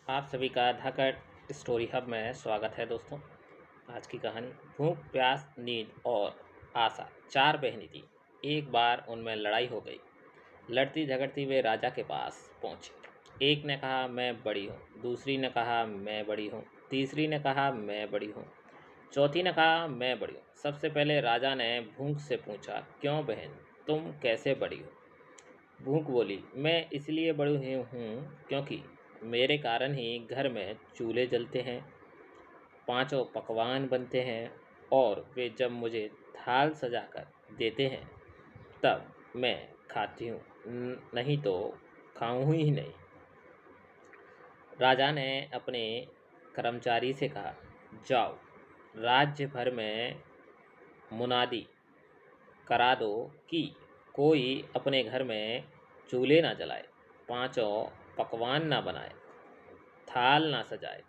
आप सभी का धाकड़ स्टोरी हब में स्वागत है दोस्तों। आज की कहानी भूख प्यास नींद और आशा। चार बहनें थी। एक बार उनमें लड़ाई हो गई। लड़ती झगड़ती वे राजा के पास पहुंची। एक ने कहा मैं बड़ी हूँ, दूसरी ने कहा मैं बड़ी हूँ, तीसरी ने कहा मैं बड़ी हूँ, चौथी ने कहा मैं बड़ी हूँ। सबसे पहले राजा ने भूख से पूछा, क्यों बहन, तुम कैसे बड़ी हो? भूख बोली, मैं इसलिए बड़ी हुई हूँ क्योंकि मेरे कारण ही घर में चूल्हे जलते हैं, पांचों पकवान बनते हैं और वे जब मुझे थाल सजाकर देते हैं तब मैं खाती हूँ, नहीं तो खाऊं ही नहीं। राजा ने अपने कर्मचारी से कहा, जाओ राज्य भर में मुनादी करा दो कि कोई अपने घर में चूल्हे ना जलाए, पांचों पकवान ना बनाए, थाल ना सजाए।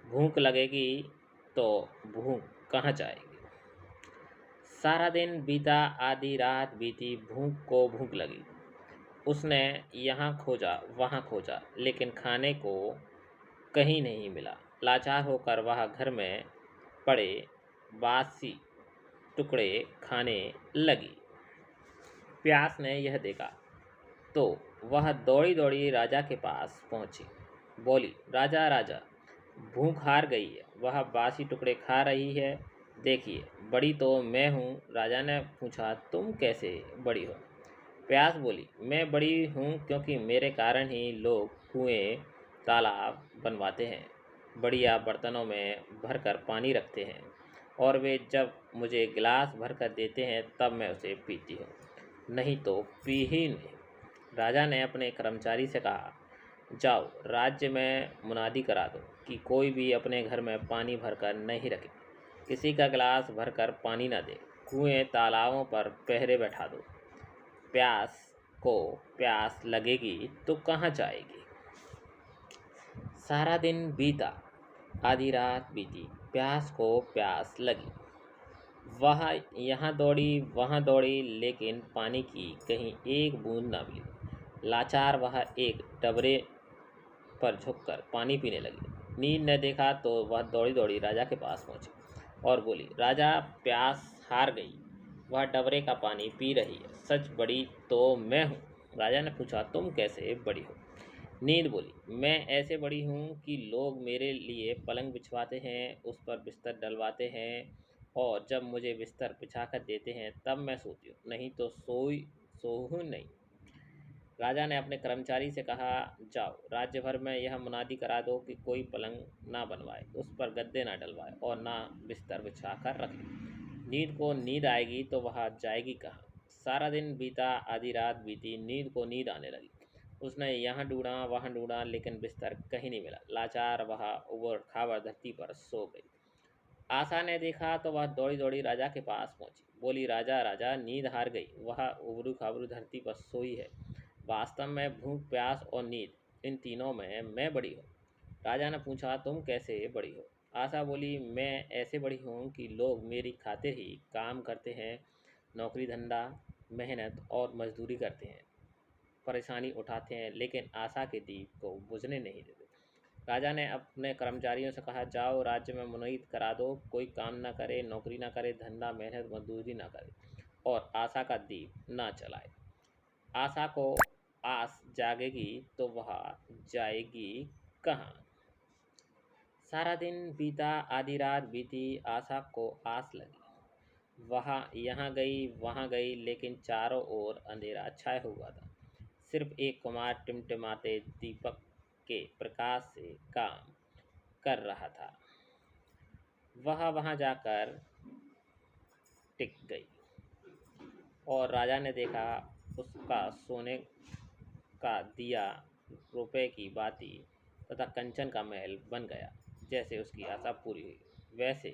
भूख लगेगी तो भूख कहाँ जाएगी? सारा दिन बीता, आधी रात बीती, भूख को भूख लगी। उसने यहाँ खोजा वहाँ खोजा, लेकिन खाने को कहीं नहीं मिला। लाचार होकर वह घर में पड़े बासी टुकड़े खाने लगी। प्यास ने यह देखा तो वह दौड़ी दौड़ी राजा के पास पहुंची। बोली, राजा राजा, भूख हार गई है, वह बासी टुकड़े खा रही है, देखिए बड़ी तो मैं हूँ। राजा ने पूछा, तुम कैसे बड़ी हो? प्यास बोली, मैं बड़ी हूँ क्योंकि मेरे कारण ही लोग कुएं तालाब बनवाते हैं, बढ़िया बर्तनों में भरकर पानी रखते हैं और वे जब मुझे गिलास भरकर देते हैं तब मैं उसे पीती हूँ, नहीं तो पी ही नहीं। राजा ने अपने कर्मचारी से कहा, जाओ राज्य में मुनादी करा दो कि कोई भी अपने घर में पानी भरकर नहीं रखे, किसी का गिलास भरकर पानी न दे, कुएं तालाबों पर पहरे बैठा दो। प्यास को प्यास लगेगी तो कहाँ जाएगी? सारा दिन बीता, आधी रात बीती, प्यास को प्यास लगी। वह यहाँ दौड़ी वहाँ दौड़ी, लेकिन पानी की कहीं एक बूंद न मिली। लाचार वह एक डबरे पर झुककर पानी पीने लगी। नींद ने देखा तो वह दौड़ी दौड़ी राजा के पास पहुंची और बोली, राजा प्यास हार गई, वह डबरे का पानी पी रही है, सच बड़ी तो मैं हूँ। राजा ने पूछा, तुम कैसे बड़ी हो? नींद बोली, मैं ऐसे बड़ी हूँ कि लोग मेरे लिए पलंग बिछवाते हैं, उस पर बिस्तर डलवाते हैं और जब मुझे बिस्तर बिछाकर देते हैं तब मैं सोती हूँ, नहीं तो सोहूँ नहीं। राजा ने अपने कर्मचारी से कहा, जाओ राज्य भर में यह मुनादी करा दो कि कोई पलंग ना बनवाए, उस पर गद्दे ना डलवाए और ना बिस्तर बिछा कर रखे। नींद को नींद आएगी तो वह जाएगी कहाँ? सारा दिन बीता, आधी रात बीती, नींद को नींद आने लगी। उसने यहाँ ढूंढा वहाँ ढूंढा, लेकिन बिस्तर कहीं नहीं मिला। लाचार वह उबड़ खाबड़ धरती पर सो गई। आशा ने देखा तो वह दौड़ी दौड़ी राजा के पास पहुंची। बोली, राजा राजा, नींद हार गई, वह उबड़ू खाबड़ू धरती पर सोई है। वास्तव में भूख प्यास और नींद, इन तीनों में मैं बड़ी हूँ। राजा ने पूछा, तुम कैसे बड़ी हो? आशा बोली, मैं ऐसे बड़ी हूँ कि लोग मेरी खातिर ही काम करते हैं, नौकरी धंधा मेहनत और मजदूरी करते हैं, परेशानी उठाते हैं, लेकिन आशा के दीप को बुझने नहीं देते। राजा ने अपने कर्मचारियों से कहा, जाओ राज्य में मुनईद करा दो, कोई काम ना करे, नौकरी ना करे, धंधा मेहनत मजदूरी ना करे और आशा का दीप ना चलाए। आशा को आस जागेगी तो वह जाएगी कहाँ? सारा दिन बीता, आधी रात बीती, आशा को आस लगी। वह यहाँ गई वहाँ गई, लेकिन चारों ओर अंधेरा छाया हुआ था। सिर्फ एक कुमार टिमटिमाते दीपक के प्रकाश से काम कर रहा था। वह वहाँ जाकर टिक गई और राजा ने देखा उसका सोने का दिया, रुपए की बाती तथा कंचन का महल बन गया। जैसे उसकी आशा पूरी हुई, वैसे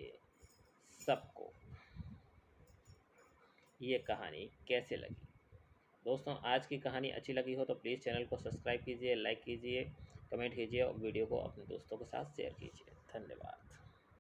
सबको। ये कहानी कैसे लगी? दोस्तों, आज की कहानी अच्छी लगी हो तो प्लीज़ चैनल को सब्सक्राइब कीजिए, लाइक कीजिए, कमेंट कीजिए और वीडियो को अपने दोस्तों के साथ शेयर कीजिए। धन्यवाद।